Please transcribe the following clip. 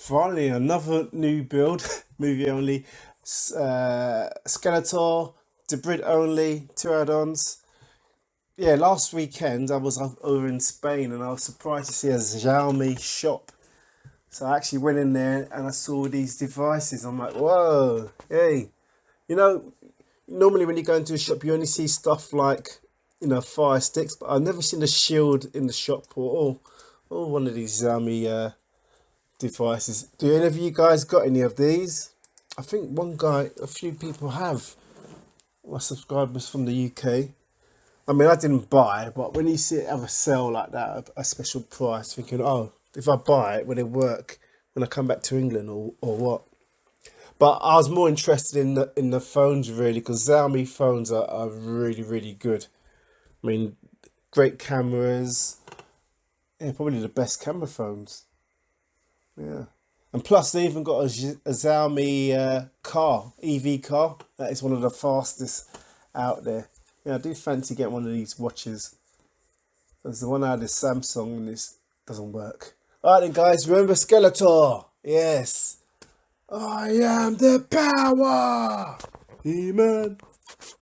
Finally, another new build, movie only, Skeletor, Debrid only, two add-ons. Yeah, last weekend I was over in Spain and I was surprised to see a Xiaomi shop. So I actually went in there and I saw these devices. I'm like, whoa, hey. You know, normally when you go into a shop, you only see stuff like, fire sticks, but I've never seen a shield in the shop or one of these Xiaomi devices. Do any of you guys got any of these? I think a few people have. My subscribers from the UK. I mean, I didn't buy, but when you see it have a sale like that, a special price, thinking, oh, if I buy it, will it work when I come back to England or what? But I was more interested in the phones really, because Xiaomi phones are really, really good. I mean, great cameras. Yeah, probably the best camera phones. Yeah. And plus, they even got a Xiaomi EV car. That is one of the fastest out there. Yeah, I do fancy getting one of these watches. There's the one out of Samsung and this doesn't work. Alright then guys, remember Skeletor? Yes. I am the power! He-Man.